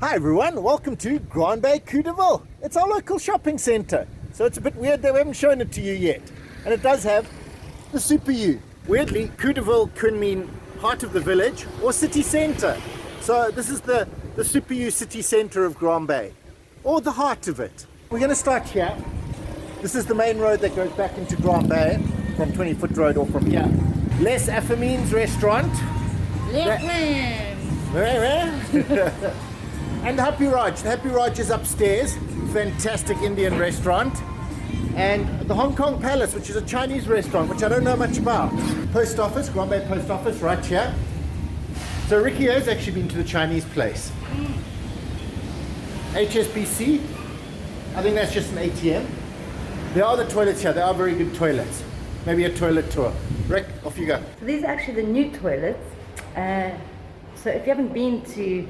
Hi everyone, welcome to Grand Baie, Coeur de Ville. It's our local shopping centre, so it's a bit weird that we haven't shown it to you yet. And it does have the Super U. Weirdly, Coeur de Ville can mean heart of the village or city centre. So this is the Super U city centre of Grand Baie, or the heart of it. We're going to start here. This is the main road that goes back into Grand Baie from 20-foot road or from here. Les Affamines restaurant. And the Happy Raj. The Happy Raj is upstairs. Fantastic Indian restaurant. And the Hong Kong Palace, which is a Chinese restaurant, which I don't know much about. Post office, Grand Baie Post Office, right here. So Riki has actually been to the Chinese place. HSBC, I think that's just an ATM. There are the toilets here. They are very good toilets. Maybe a toilet tour. Rick, off you go. So these are actually the new toilets. So if you haven't been to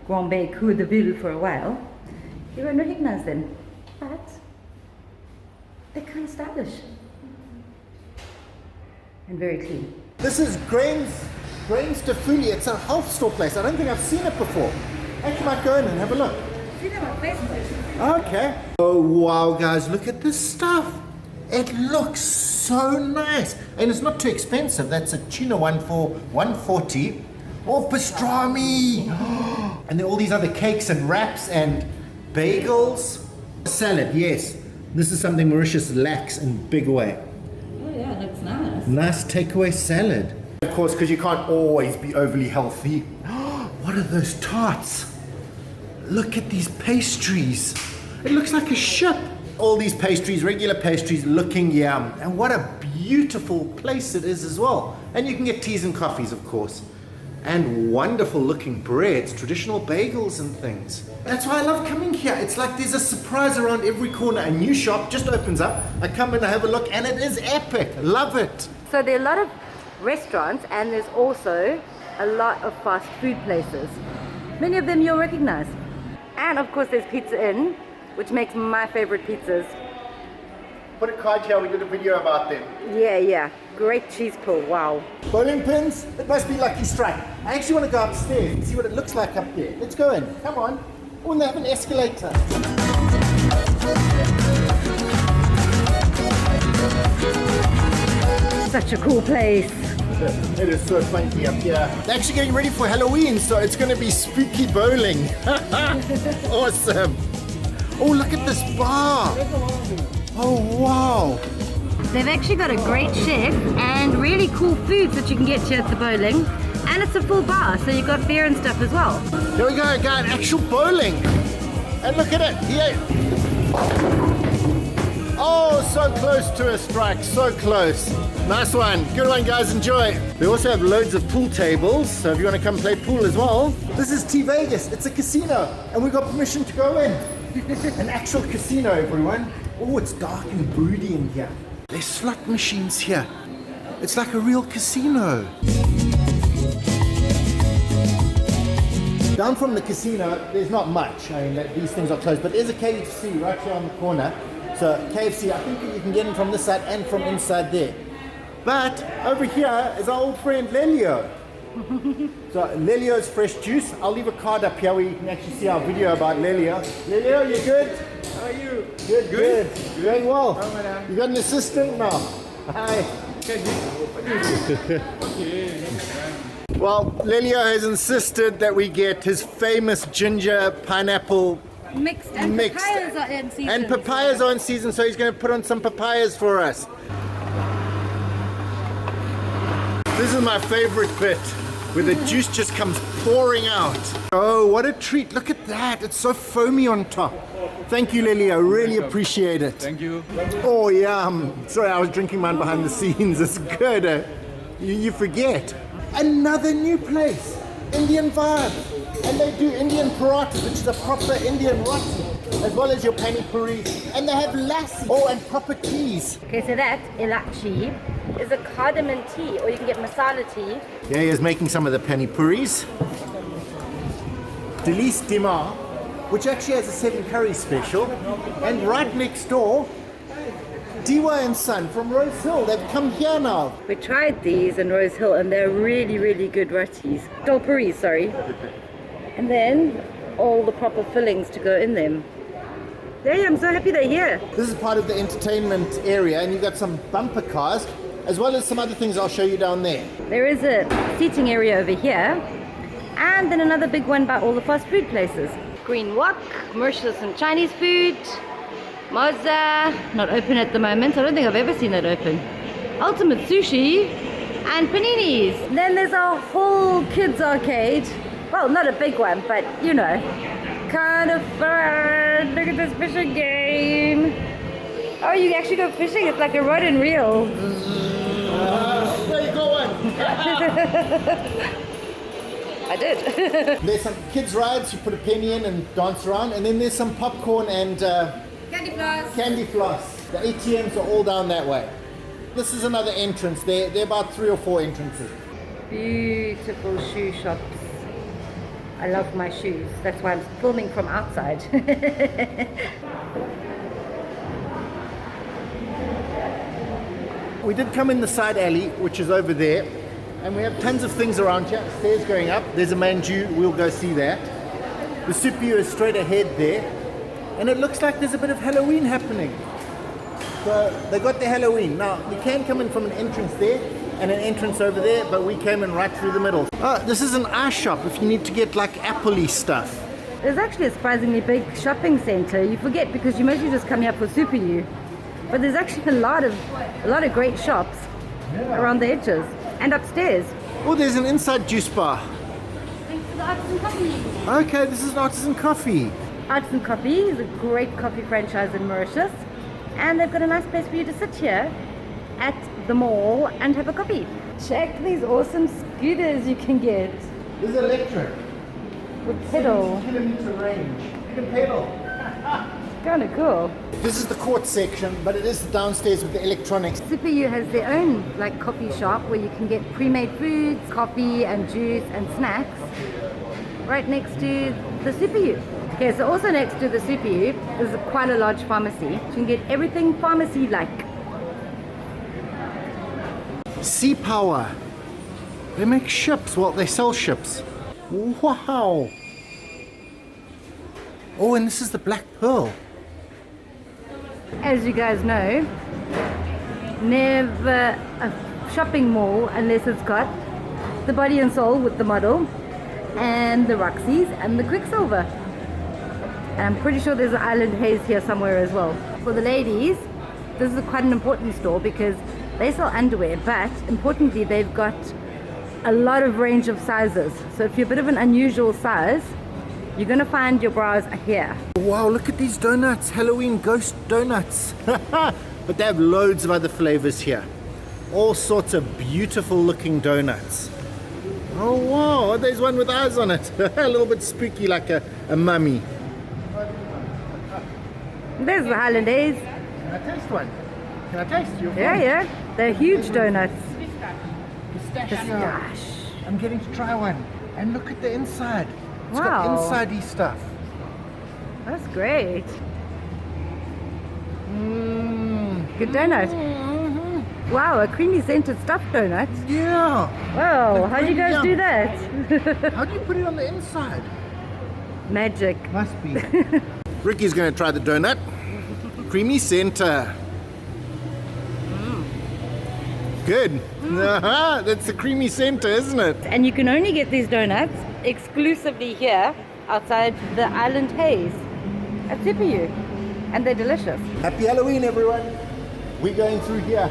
Grand Baie, Coeur de Ville for a while, you won't recognize them. But they're kind of stylish. And very clean. This is Grains de Folie. It's a health store place. I don't think I've seen it before. Actually might go in and have a look. See them on Facebook. Okay. Oh wow guys, look at this stuff. It looks so nice. And it's not too expensive. That's a tuna one for $1.40. Oh, pastrami. And then all these other cakes and wraps and bagels. Salad, yes. This is something Mauritius lacks in a big way. Oh yeah, looks nice. Nice takeaway salad. Of course, because you can't always be overly healthy. What are those tarts? Look at these pastries. It looks like a ship. All these pastries, regular pastries, looking yum. And what a beautiful place it is as well. And you can get teas and coffees, of course. And wonderful looking breads, traditional bagels and things. That's why I love coming here. It's like there's a surprise around every corner. A new shop just opens up. I come in, I have a look, and it is epic. Love it. So there are a lot of restaurants, and there's also a lot of fast food places. Many of them you'll recognize. And of course there's Pizza Inn, which makes my favorite pizzas. Put a card here, we did a video about them. Yeah. Great cheese pull, wow. Bowling pins, it must be Lucky Strike. I actually want to go upstairs and see what it looks like up there. Let's go in, come on. Oh, and they have an escalator. Such a cool place. It is so funky up here. They're actually getting ready for Halloween, so it's going to be spooky bowling. Awesome. Oh, look at this bar. Oh, wow. They've actually got a great chef and really cool foods that you can get here at the bowling. And it's a full bar, so you've got beer and stuff as well. Here we go, guys, actual bowling. And look at it, here. Oh, so close to a strike, so close. Nice one, good one guys, enjoy. They also have loads of pool tables, so if you want to come play pool as well. This is T Vegas, it's a casino, and we got permission to go in. An actual casino, everyone. Oh, it's dark and broody in here. There's slot machines here. It's like a real casino. Down from the casino, there's not much. I mean, these things are closed, but there's a KFC right here on the corner. So KFC, I think you can get in from this side and from inside there. But over here is our old friend Lelio. So Lelio's fresh juice. I'll leave a card up here where you can actually see our video about Lelio. Lelio, you good? How are you? Good. You're doing well. Oh, madam. You got an assistant now? Hi. Okay. Well, Lelio has insisted that we get his famous ginger pineapple Mixed, and papayas are in season. And papayas are in season, so he's going to put on some papayas for us. This is my favorite bit, where the juice just comes pouring out. Oh, what a treat. Look at that. It's so foamy on top. Thank you, Lily. I really appreciate it. Thank you. Oh, yum. Sorry, I was drinking mine behind the scenes. It's good. You forget. Another new place. Indian vibe. And they do Indian parathas, which is a proper Indian roti, as well as your pani puri. And they have lassi. Oh, and proper teas. Okay, so that ilachi is a cardamom tea, or you can get masala tea. Yeah, he's making some of the pani puris. Delice Dimar, which actually has a 7 curry special. And right next door, Diwa and Son from Rose Hill. They've come here now. We tried these in Rose Hill and they're really, really good rotis. Dolpuris, sorry. And then all the proper fillings to go in them. There, I'm so happy they're here. This is part of the entertainment area, and you've got some bumper cars, as well as some other things I'll show you down there. There is a seating area over here, and then another big one by all the fast food places. Green Wok, Mauritius and Chinese food. Moza, not open at the moment. I don't think I've ever seen that open. Ultimate Sushi and Paninis. Then there's a whole kids arcade. Well, not a big one, but you know, kind of fun. Look at this fishing game. Oh, you actually go fishing. It's like a rod and reel. Where you going? I did. There's some kids rides. You put a penny in and dance around, and then there's some popcorn and Candy floss. candy floss. The ATMs are all down that way. This is another entrance. There are about 3 or 4 entrances. Beautiful shoe shops. I love my shoes. That's why I'm filming from outside. We did come in the side alley, which is over there, and we have tons of things around here. Stairs going up. There's a manju. We'll go see that. The Supiu is straight ahead there, and it looks like there's a bit of Halloween happening. So they got the Halloween. Now, you can come in from an entrance there and an entrance over there, but we came in right through the middle. Oh, this is an eye shop if you need to get like Apple-y stuff. There's actually a surprisingly big shopping center. You forget because you mostly just come here for Super U. But there's actually a lot of great shops around the edges and upstairs. Oh, there's an inside juice bar. Thanks for the Artisan Coffee. Okay, this is an Artisan Coffee. Artisan Coffee is a great coffee franchise in Mauritius. And they've got a nice place for you to sit here at the mall and have a coffee. Check these awesome scooters you can get. This is electric. With pedal. 70-kilometer range. You can pedal. Kind of cool. This is the court section, but it is downstairs with the electronics. Super U has their own like coffee shop where you can get pre-made foods, coffee and juice and snacks right next to the Super U. Okay, so also next to the Super U is quite a large pharmacy. You can get everything pharmacy-like. Sea Power. They make ships. Well, they sell ships. Wow. Oh, and this is the Black Pearl. As you guys know, never a shopping mall unless it's got the Body and Soul with the model and the Roxy's and the Quicksilver. And I'm pretty sure there's an Island Haze here somewhere as well. For the ladies, this is quite an important store because they sell underwear, but importantly they've got a lot of range of sizes. So if you're a bit of an unusual size, you're gonna find your bras here. Wow, look at these donuts. Halloween ghost donuts. But they have loads of other flavors here. All sorts of beautiful looking donuts. Oh wow, there's one with eyes on it. A little bit spooky like a mummy. There's the Highland Haze. Can I taste one? Can I taste your Yeah. They're huge donuts. Pistachio. I'm getting to try one. And look at the inside. It's Wow. got inside-y stuff. That's great. Good donut. Wow, a creamy scented stuffed donut. Yeah. Wow, how do you guys Yum. do that? How do you put it on the inside? Magic. Must be. Ricky's going to try the donut. Creamy center. Good. That's the creamy center, isn't it? And you can only get these donuts exclusively here outside the Island Haze at Super U. And they're delicious. Happy Halloween, everyone. We're going through here.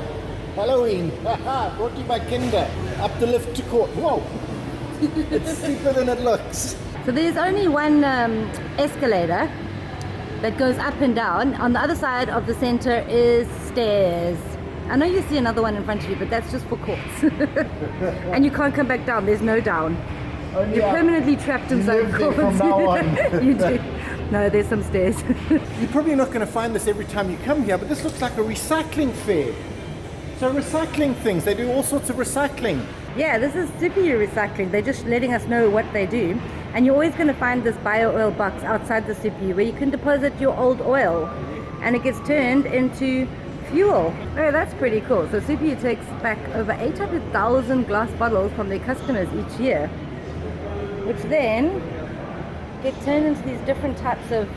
Halloween. Brought to you by Kinder. Up the lift to court. Whoa. It's steeper than it looks. So there's only one escalator that goes up and down. On the other side of the center is stairs. I know you see another one in front of you, but that's just for courts. And you can't come back down. There's no down. You're permanently trapped inside courts. From now on. You do. No, there's some stairs. You're probably not going to find this every time you come here, but this looks like a recycling fair. So recycling things, they do all sorts of recycling. Yeah, this is Super U Recycling. They're just letting us know what they do. And you're always going to find this bio oil box outside the Super U where you can deposit your old oil and it gets turned into fuel. Oh, that's pretty cool. So Super U takes back over 800,000 glass bottles from their customers each year, which then get turned into these different types of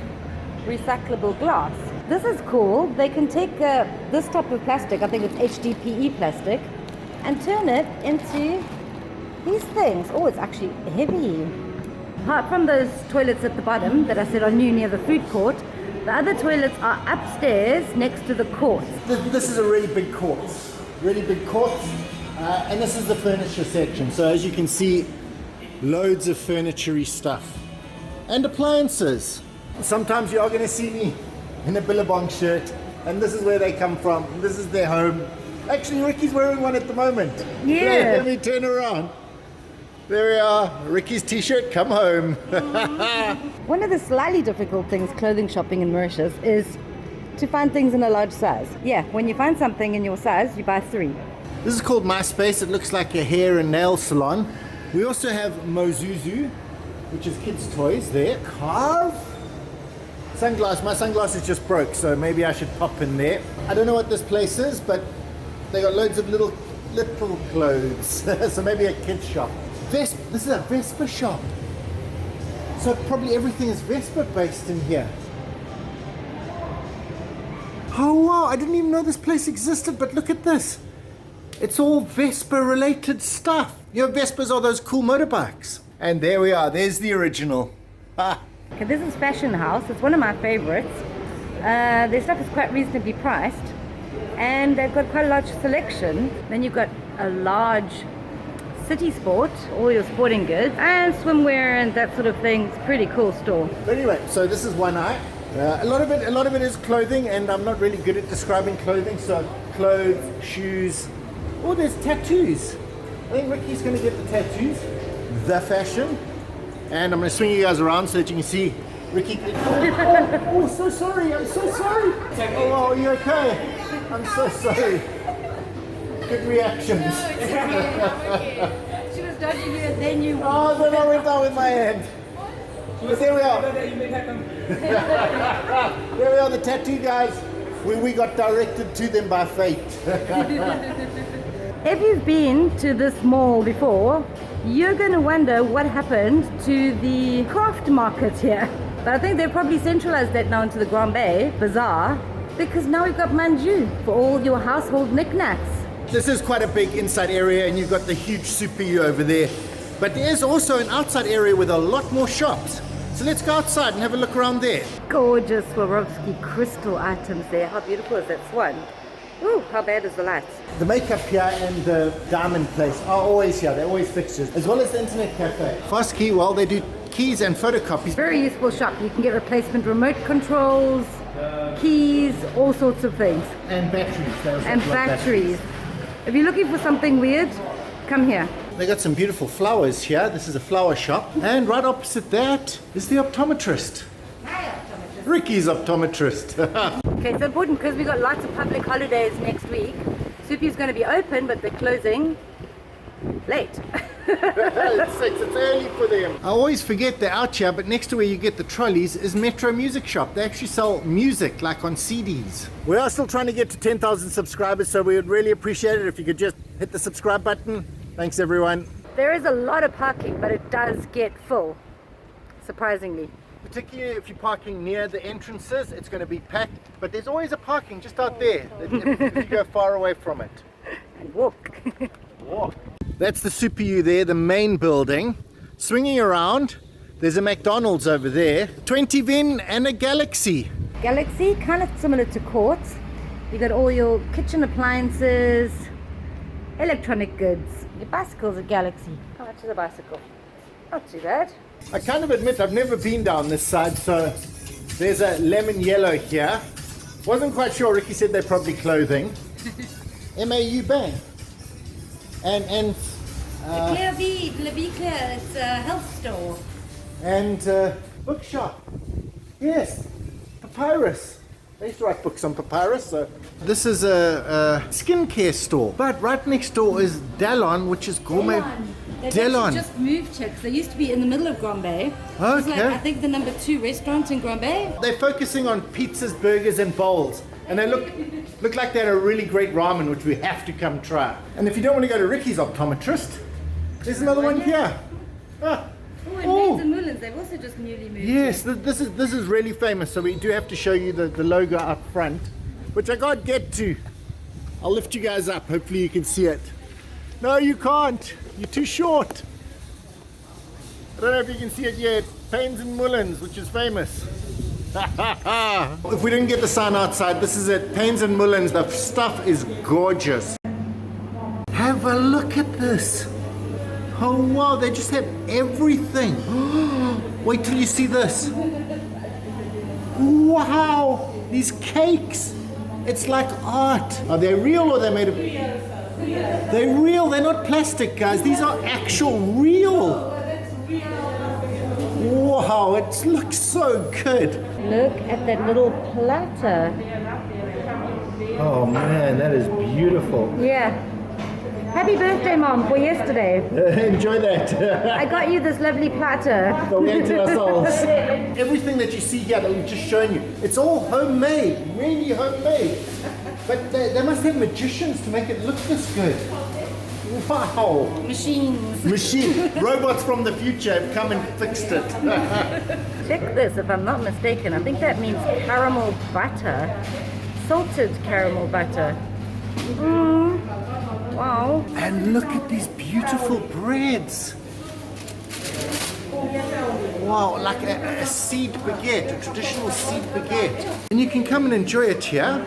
recyclable glass. This is cool. They can take this type of plastic, I think it's HDPE plastic, and turn it into these things. Oh, it's actually heavy. Apart from those toilets at the bottom that I said are new near the food court, the other toilets are upstairs next to the court. This is a really big court. Really big court. And this is the furniture section. So as you can see, loads of furniture-y stuff. And appliances. Sometimes you are going to see me in a Billabong shirt. And this is where they come from. This is their home. Actually, Ricky's wearing one at the moment. Yeah. Let me turn around. There we are, Ricky's t-shirt, come home. One of the slightly difficult things clothing shopping in Mauritius is to find things in a large size. Yeah, when you find something in your size, you buy 3. This is called My Space. It looks like a hair and nail salon. We also have Mozuzu, which is kids' toys there. Carve. Sunglass. My sunglasses just broke, so maybe I should pop in there. I don't know what this place is, but they got loads of little clothes. So maybe a kid's shop. This is a Vespa shop. So probably everything is Vespa based in here. Oh wow, I didn't even know this place existed, but look at this. It's all Vespa related stuff. You know, Vespas are those cool motorbikes. And there we are, there's the original. Okay, this is Fashion House. It's one of my favorites. Their stuff is quite reasonably priced. And they've got quite a large selection. Then you've got a large City Sport, all your sporting goods, and swimwear and that sort of thing. It's a pretty cool store. But anyway, so this is one eye. A lot of it is clothing, and I'm not really good at describing clothing. So clothes, shoes. Oh, there's tattoos. I think Ricky's going to get the tattoos. The fashion. And I'm going to swing you guys around so that you can see Riki. Oh, so sorry. I'm so sorry. Oh, are you okay? I'm so sorry. Good reactions. She was dodging you and then you... Oh, then I went down with my hand. But there we are. There we are, the tattoo guys. We got directed to them by fate. If you've been to this mall before, you're going to wonder what happened to the craft market here. But I think they've probably centralized that now into the Grand Baie Bazaar, because now we've got manju for all your household knickknacks. This is quite a big inside area, and you've got the huge Super U over there. But there's also an outside area with a lot more shops. So let's go outside and have a look around there. Gorgeous Swarovski crystal items there. How beautiful is that swan? Ooh, how bad is the light? The makeup here and the diamond place are always here. They're always fixtures, as well as the internet cafe. Fast Key, well, they do keys and photocopies. Very useful shop. You can get replacement remote controls, keys, all sorts of things. And batteries. And batteries. If you're looking for something weird, come here. They got some beautiful flowers here. This is a flower shop. And right opposite that is the optometrist. Ricky's optometrist. Okay, it's important because we've got lots of public holidays next week. Soupy's going to be open, but they're closing late. It's 6, it's early for them. I always forget they're out here, but next to where you get the trolleys is Metro Music Shop. They actually sell music, like on CDs. We are still trying to get to 10,000 subscribers, so we would really appreciate it if you could just hit the subscribe button. Thanks, everyone. There is a lot of parking, but it does get full, surprisingly. Particularly if you're parking near the entrances, it's going to be packed. But there's always a parking just out there if you go far away from it. And walk. Walk. That's the Super U there, the main building. Swinging around, there's a McDonald's over there. 20 Vin and a Galaxy. Galaxy, kind of similar to Court. You got all your kitchen appliances, electronic goods. Your bicycle's a Galaxy. How much is a bicycle? Not too bad. I kind of admit I've never been down this side, so there's a lemon yellow here. Wasn't quite sure. Riki said they're probably clothing. MAU Bang. And Clear V, it's a health store. And bookshop. Yes, Papyrus. I used to write books on papyrus. So this is a skincare store. But right next door is Dallon, which is gourmet. They've just moved here because they used to be in the middle of Grand Baie. Okay. It's like, I think, the number 2 restaurant in Grand Baie. They're focusing on pizzas, burgers, and bowls. And they look like they had a really great ramen, which we have to come try. And if you don't want to go to Ricky's optometrist, there's another one here. Ah. Oh, and Maids and Moulins. they've also just newly moved. Yes, this is really famous. So we do have to show you the logo up front, which I can't get to. I'll lift you guys up. Hopefully you can see it. No, you can't. You're too short. I don't know if you can see it yet. Pains and Mullins, which is famous. If we didn't get the sign outside, this is it. Pains and Mullins. The stuff is gorgeous. Have a look at this. Oh wow, they just have everything. Wait till you see this. Wow, these cakes. It's like art. Are they real or they're made of... They're real, they're not plastic, guys. These are actual real. Wow, it looks so good. Look at that little platter. Oh man, that is beautiful. Yeah. Happy birthday, Mom, for yesterday. Enjoy that. I got you this lovely platter. But we ate it ourselves. Everything that you see here that we've just shown you, it's all homemade, really homemade. But they must have magicians to make it look this good. Wow. Machines. Robots from the future have come and fixed it. Check this, if I'm not mistaken. I think that means caramel butter. Salted caramel butter. Wow. And look at these beautiful breads. Wow, like a seed baguette, a traditional seed baguette. And you can come and enjoy it here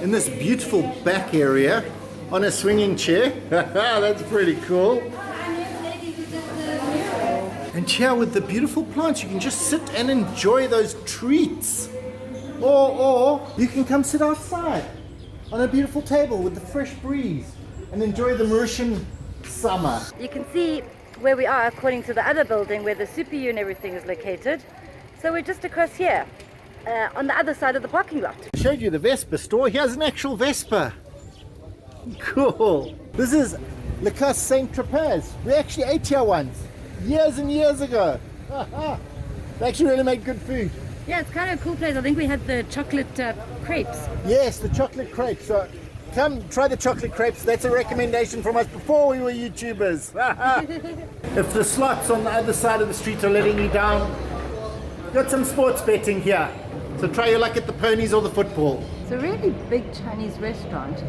in this beautiful back area on a swinging chair. That's pretty cool. And here with the beautiful plants, you can just sit and enjoy those treats. Or you can come sit outside on a beautiful table with the fresh breeze and enjoy the Mauritian summer. You can see where we are according to the other building where the Super U and everything is located. So we're just across here on the other side of the parking lot. I showed you the Vespa store. Here's an actual Vespa. Cool. This is Le Casse Saint-Tropez. We actually ate here once, years and years ago. They actually really make good food. Yeah, it's kind of a cool place. I think we had the chocolate crepes. Yes, the chocolate crepes. So come try the chocolate crepes. That's a recommendation from us before we were YouTubers. If the slots on the other side of the street are letting you down, got some sports betting here. So try your luck at the ponies or the football. It's a really big Chinese restaurant,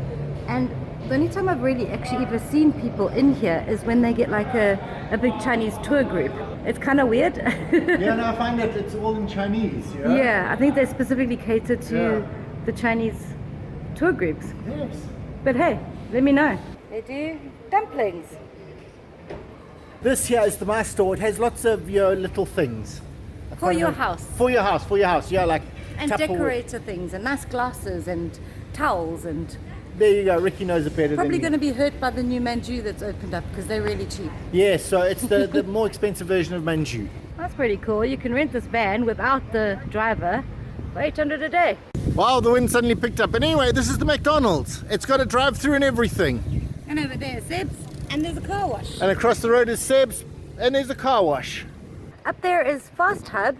and the only time I've really actually ever seen people in here is when they get like a big Chinese tour group. It's kind of weird. Yeah, no, I find that it's all in Chinese. Yeah, yeah, I think they specifically cater to the Chinese tour groups. Yes. But hey, let me know. They do dumplings. This here is the my store. It has lots of your little things. For your house. For your house. Yeah, like And Tupperware. decorator things and nice glasses and towels and... There you go. Riki knows it better Probably than going to be hurt by the new manju that's opened up because they're really cheap. Yeah, so it's the more expensive version of manju. That's pretty cool. You can rent this van without the driver for 800 a day. Wow, the wind suddenly picked up. But anyway, this is the McDonald's. It's got a drive-through and everything. And over there is Seb's, and there's a car wash. And across the road is Seb's, and there's a car wash. Up there is Fast Hub,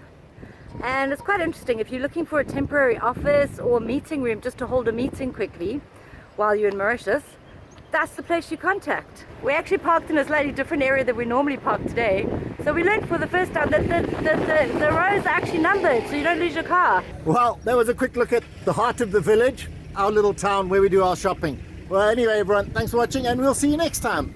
and it's quite interesting. If you're looking for a temporary office or meeting room just to hold a meeting quickly while you're in Mauritius, that's the place you contact. We actually parked in a slightly different area than we normally park today. So we learned for the first time that the roads are actually numbered, so you don't lose your car. Well, that was a quick look at the heart of the village, our little town where we do our shopping. Well, anyway, everyone, thanks for watching, and we'll see you next time.